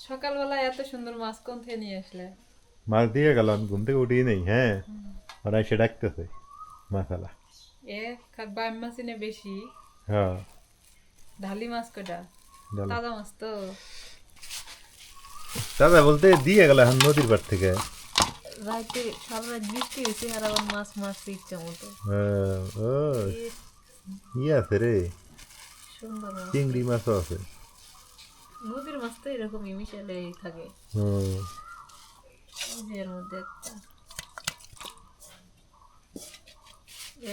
সকালবেলা এত সুন্দর মাছ কোন থেকে নিয়ে আসলে? মাছ দিয়ে গেল, আমি ঘুম থেকে উঠিয়ে নেই। হ্যাঁ, ওরা এসে ডাকতেছে মাছালা। এ বাইম মাছ এনে বেশি। হ্যাঁ, ঢালি মাছ কটা? গেল তাজা মাছ তো। দাদা বলতে দিয়ে গেল এখন নদীর পার থেকে। রাতে সারা রাত বৃষ্টি হয়েছে আর আবার মাছ মারছে ইচ্ছা মতো। ও ইস, ই আছে রে, সুন্দর মাছ তো। চিংড়ি মাছও আছে। নদীর মাছ তো এরকমই মিশালেই থাকে। হুম, এই যে এর মধ্যে একটা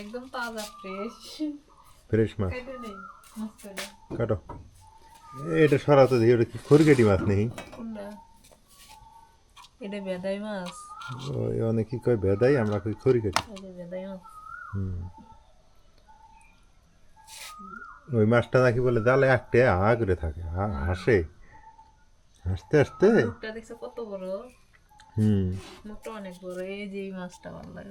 একদম তাজা ফ্রেশ। ফ্রেশ মাছ। কেটে নেই মাছ কটা। কাটো, এটা সরাতে দিই। ওটা কি খড়িকাটি মাছ নেই? কোনটা? এটা বেদাই মাছ। ওই অনেক কি কয় ভেদাই, আমরা কই খড়িকাটি। এই যে বেদাই মাছ। হুম, ওই মাছটা নাকি বলে জালে আটটে করে থাকে, হাসে হাসতে হাসতে। আর মুখটা দেখছো কত বড়? হুম, মুখটা অনেক বড়। এই যে এই মাছটা ভালো লাগে,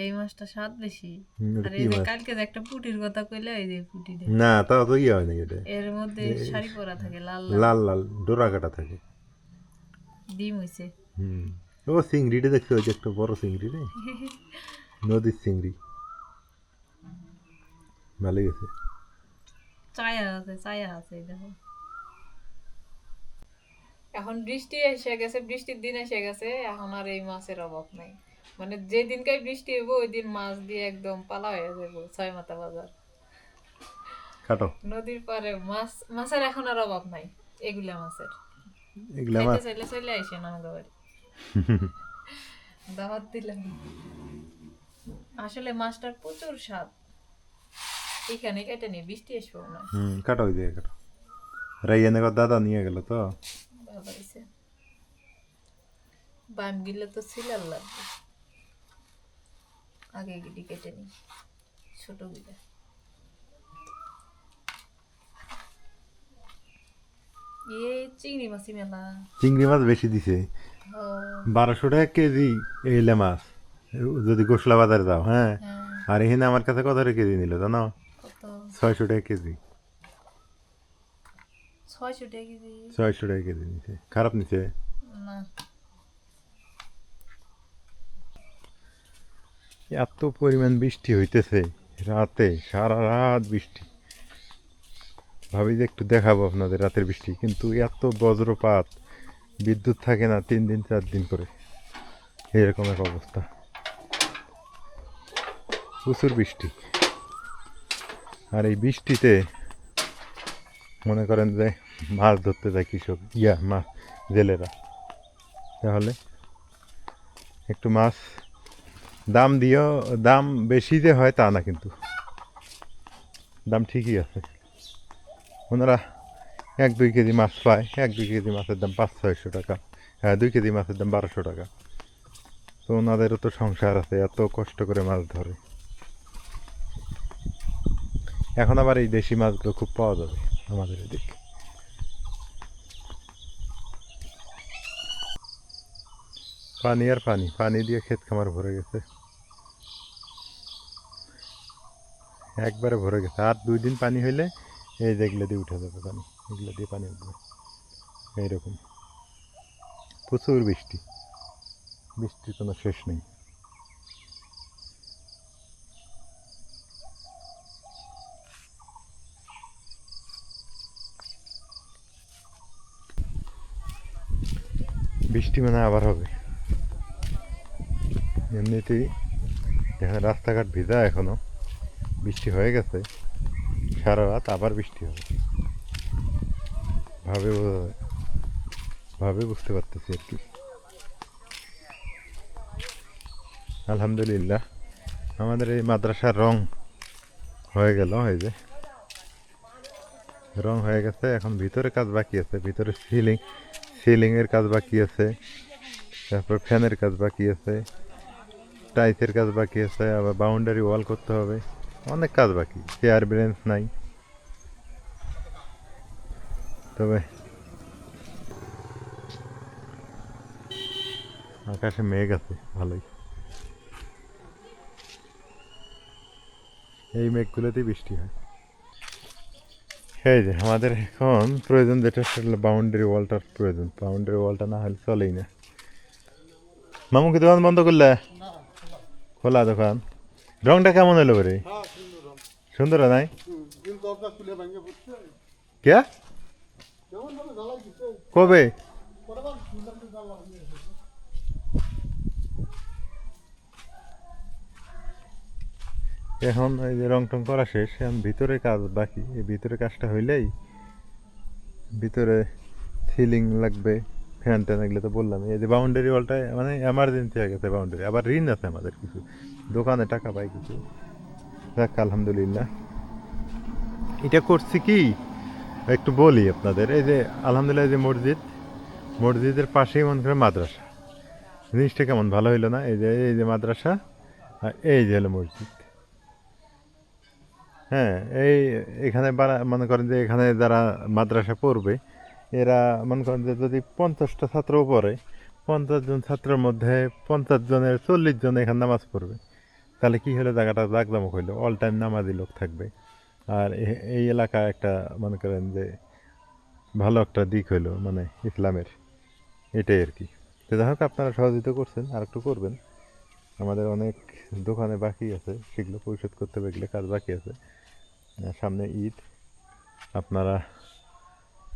এই মাছটা স্বাদ বেশি। ওটা আর কি এই যে মাছ? কালকে যে একটা পুটির কথা কইলে, এই যে পুটিটা না, তাও তো ইয়ে হয় না এটা। এর মধ্যে এই শাড়ি পরা থাকে লাল লাল। লাল লাল ডোরা কাটা থাকে। ডিম হইছে। হুম, ও চিংড়িটা দেখতে, ওই যে একটা বড় চিংড়ি রে, নদীর চিংড়ি। ভালো গেছে। চায়া আছে এই দেখো। এখন বৃষ্টি এসে গেছে, বৃষ্টির দিন এসে গেছে, এখন আর এই মাছের অভাব নাই। মানে যে দিনকার বৃষ্টি হইব ওই দিন মাছ দিয়ে একদম পালা হয়ে যাবো ছয় মাথা বাজার। কাটো, নদীর পারে মাছ, মাছের এখন আর অভাব নাই। এগুলা মাছের এগুলা খাইতে মাছ। চাইলে চলে আইসেন আমাদের বাড়ি, দাওয়াত দিলাম। আসলে মাছটার প্রচুর স্বাদ। এখানে কেটে নিয়ে বৃষ্টি আসবো না। হুম, কাটো, ওই দিকে কাটো। রাইয়ানে দাদা নিয়ে গেল তো। ভালো হয়েছে। বাম গিলে তো সিলার লাগবে। আগে গিলি কেটে নি, ছোট গিলে। চিংড়ি মাছি মেলা। চিংড়ি মাছ বেশি দিছে, ও, 1200 টাকা কেজি। এইলে মাছ যদি গোসলা বাজারে যাও, হ্যাঁ। হ্যাঁ। আর এখানে আমার কাছে কত টাকা কেজি নিল জানো? কত? 600 টাকা কেজি। 600 টাকা কেজি? 600 টাকা কেজি নিছে, খারাপ নিছে। না। এত পরিমাণ বৃষ্টি হইতেছে রাতে, সারা রাত বৃষ্টি। ভাবি যে একটু দেখাবো আপনাদের রাতের বৃষ্টি, কিন্তু এত বজ্রপাত, বিদ্যুৎ থাকে না 3 দিন 4 দিন করে, এরকম এক অবস্থা। প্রচুর বৃষ্টি। আর এই বৃষ্টিতে মনে করেন যে মাছ ধরতে যায় কৃষক, মাছ জেলেরা, তাহলে একটু মাছ দাম দিয়েও, দাম বেশি যে হয় তা না, কিন্তু দাম ঠিকই আছে। ওনারা 1-2 কেজি মাছ পায়, 1-2 কেজি মাছের দাম 500-600 টাকা। হ্যাঁ, 2 কেজি মাছের দাম 1200 টাকা। তো ওনাদেরও তো সংসার আছে, এত কষ্ট করে মাছ ধরে। এখন আবার এই দেশি মাছগুলো খুব পাওয়া যাবে আমাদের এদিকে। পানি আর পানি, পানি দিয়ে ক্ষেত খামার ভরে গেছে, একবারে ভরে গেছে। আর 2 দিন পানি হইলে এই যেগুলো দিয়ে উঠে যাবে পানি, এগুলো দিয়ে পানি উঠবে। এইরকম প্রচুর বৃষ্টি, বৃষ্টির কোনো শেষ নেই। বৃষ্টি মানে আবার হবে এমনিতেই। এখানে রাস্তাঘাট ভিজা এখনো, বৃষ্টি হয়ে গেছে সারা রাত, আবার বৃষ্টি হবে। ভাবে ভাবে বুঝতে পারতেছি আর কি। আলহামদুলিল্লাহ, আমাদের এই মাদ্রাসার রং হয়ে গেল। এই যে রং হয়ে গেছে, এখন ভিতরে কাজ বাকি আছে, ভিতরে সিলিংয়ের কাজ বাকি আছে, তারপর ফ্যানের কাজ বাকি আছে, টাইসের কাজ বাকি আছে, আবার বাউন্ডারি ওয়াল করতে হবে, অনেক কাজ বাকি। চেয়ার বেঞ্চ নাই। তবে আকাশে মেঘ আছে ভালোই, এই মেঘগুলোতেই বৃষ্টি হয়। এই যে আমাদের এখন প্রয়োজন যেটা সেটা বাউন্ডারি ওয়ালটার প্রয়োজন, বাউন্ডারি ওয়ালটা না হলে চলেই না। মামু কি দোকান বন্ধ করলে? খোলা দোকান। রংটা কেমন এলো রে? সুন্দর নাই কে কবে? এখন এই যে রং টং করা শেষ, এখন ভিতরে কাজ বাকি। এই ভিতরে কাজটা হইলেই ভিতরে সিলিং লাগবে, ফ্যান ট্যান এগুলো তো বললাম। এই যে বাউন্ডারি ওয়ালটা মানে এমার্জেন্সি হয়ে গেছে বাউন্ডারি, আবার ঋণ আছে আমাদের কিছু, দোকানে টাকা পাই কিছু। যাক আলহামদুলিল্লাহ। এটা করছি কি একটু বলি আপনাদের। এই যে আলহামদুলিল্লাহ, এই যে মসজিদ, মসজিদের পাশেই মনে করেন মাদ্রাসা। জিনিসটা কেমন ভালো হইলো না? এই যে মাদ্রাসা আর এই যে হলো মসজিদ। হ্যাঁ, এখানে মনে করেন যে এখানে যারা মাদ্রাসা পড়বে এরা মনে করেন যে যদি 50টা ছাত্রও পড়ে, 50 জন ছাত্রের মধ্যে 50 জনের 40 জন এখানে নামাজ পড়বে, তাহলে কি হলো, জায়গাটা জাঁকজমক হইলো, অল টাইম নামাজি লোক থাকবে। আর এই এলাকা একটা মনে করেন যে ভালো একটা দিক হইলো মানে ইসলামের, এটাই আর কি। তো যাই হোক, আপনারা সহযোগিতা করছেন, আর একটু করবেন। আমাদের অনেক দোকানে বাকি আছে, সেগুলো পরিশোধ করতে হবে, এগুলো কাজ বাকি আছে। সামনে ঈদ, আপনারা,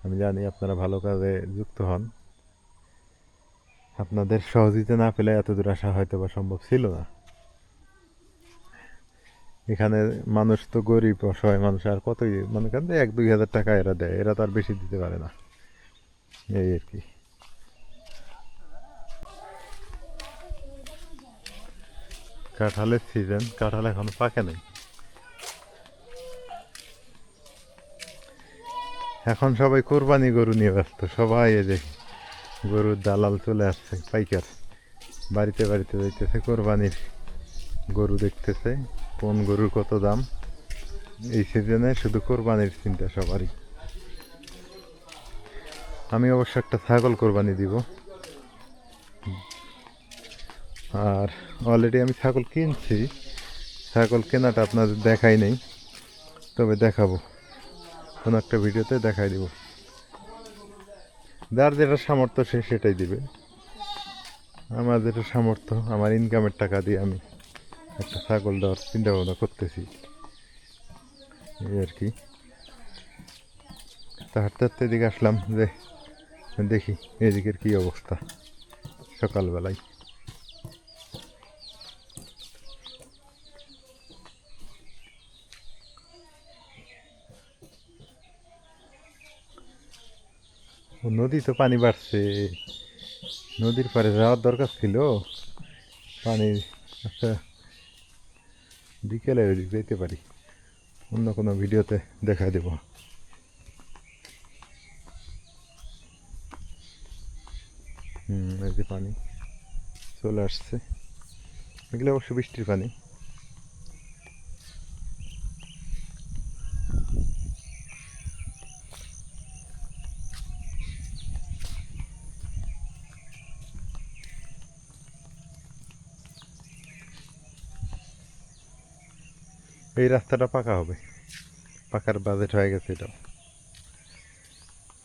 আমি জানি আপনারা ভালো কাজে যুক্ত হন। আপনাদের সহযোগিতা না পেলে এত দূর আসা হয়তো বা সম্ভব ছিল না। এখানে মানুষ তো গরিব অসহায় মানুষ, আর কতই মনে করেন 1-2 হাজার টাকা এরা দেয়, এরা তো আর বেশি দিতে পারে না, এই আর কি। কাঁঠালের সিজন, কাঁঠাল এখনো পাকে নাই। এখন সবাই কোরবানি গরু নিয়ে ব্যস্ত, সবাই এই যে গরুর দালাল চলে আসছে, পাইকার বাড়িতে বাড়িতে যাইতেছে, কোরবানির গরু দেখতেছে, কোন গরুর কত দাম। এই সিজনে শুধু কোরবানির চিন্তা সবারই। আমি অবশ্য একটা ছাগল কোরবানি দিব, আর অলরেডি আমি ছাগল কিনছি। ছাগল কেনাটা আপনাদের দেখাই নেই, তবে দেখাবো কোনো একটা ভিডিওতে, দেখাই দিব। যার যেটা সামর্থ্য সে সেটাই দিবে। আমার যেটা সামর্থ্য, আমার ইনকামের টাকা দিয়ে আমি একটা ছাগল দেওয়ার চিন্তা ভাবনা করতেছি, এই আর কি। তা হাঁটতে হাঁটতে এদিকে আসলাম যে দেখি এদিকের কি অবস্থা সকালবেলায়। ও নদী তো পানি বাড়ছে, নদীর পাড়ে যাওয়ার দরকার ছিল পানি। আচ্ছা, বিকেলে ওইদিক যেতে পারি, অন্য কোনো ভিডিওতে দেখা দেব। এই যে পানি চলে আসছে, এগুলো অবশ্য বৃষ্টির পানি। এই রাস্তাটা পাকা হবে, পাকার বাজেট হয়ে গেছে। এটা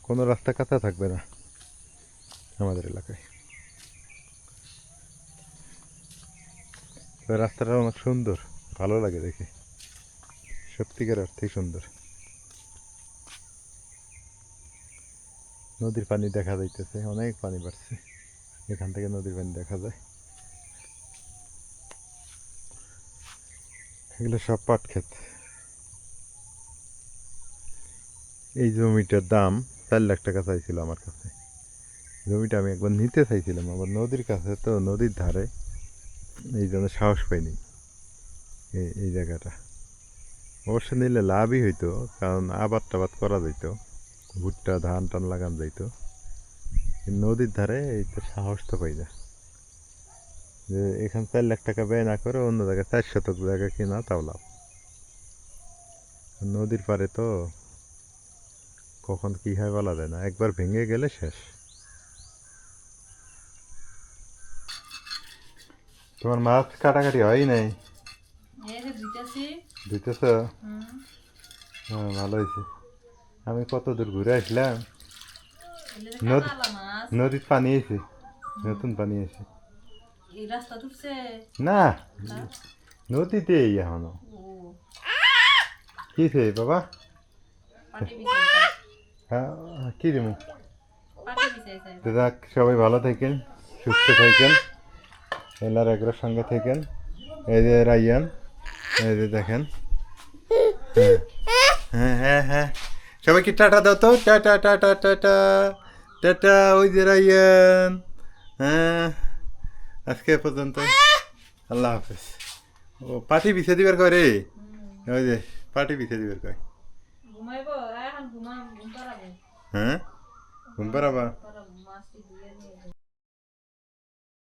কোনো রাস্তা কাঁচা থাকবে না আমাদের এলাকায়। তবে রাস্তাটা অনেক সুন্দর, ভালো লাগে দেখে, সত্যিকার অর্থেই সুন্দর। নদীর পানি দেখা যাইতেছে, অনেক পানি বাড়ছে, এখান থেকে নদীর পানি দেখা যায়। এগুলো সব পাট ক্ষেত। এই জমিটার দাম 4 লাখ টাকা চাইছিল আমার কাছে। জমিটা আমি একবার নিতে চাইছিলাম, আবার নদীর কাছে তো, নদীর ধারে, এই জন্য সাহস পাইনি। এই জায়গাটা অবশ্য নিলে লাভই হইতো, কারণ আবাদ টাবাদ করা যাইতো, ভুট্টা ধান টান লাগান যাইতো। নদীর ধারে এই তো সাহস তো পাই না যে এখানে 4 লাখ টাকা ব্যয় না করে অন্য জায়গায় 4 শতক জায়গা কিনা, তাও লাভ। নদীর পাড়ে তো কখন কি হয় বলা যায় না, একবার ভেঙে গেলে শেষ। তোমার মাছ কাটাকাটি হয় নাই? এই যে দিতেছি। দিতেছ? হ্যাঁ, ভালো হয়েছে। আমি কত দূর ঘুরে আসলাম। এলে যে নদ- কানালা মাছ নদীর পানি এসে, নতুন পানি এসে। এই রাস্তা তুলছে না, নদীতেই এখনো। ও কিছে বাবা? পাটি বিছাইছে হ্যাঁ, কি দেবো? পাটি বিছাইছে তো যাক, সবাই ভালো থাকেন, সুস্থ থাকেন, এলার একরার সঙ্গে থাকেন। এই যে রাইয়ান, এই যে দেখেন। হ্যাঁ হ্যাঁ হ্যাঁ, সবাইকে টাটা দাও তো, টাটা টাটা টাটা টাটা। ওই যে রাইয়ান। হ্যাঁ, আজকে এ পর্যন্ত, আল্লাহ হাফেজ। ও পাটি বিছে দিবার কয় রে, ওই যে পাটি বিছে দিবার কয়। ঘুমাইবো এখন ঘুম পাড়াবো হ্যাঁ, ঘুম পাড়াবা? মাছটি ধুয়ে নিয়ে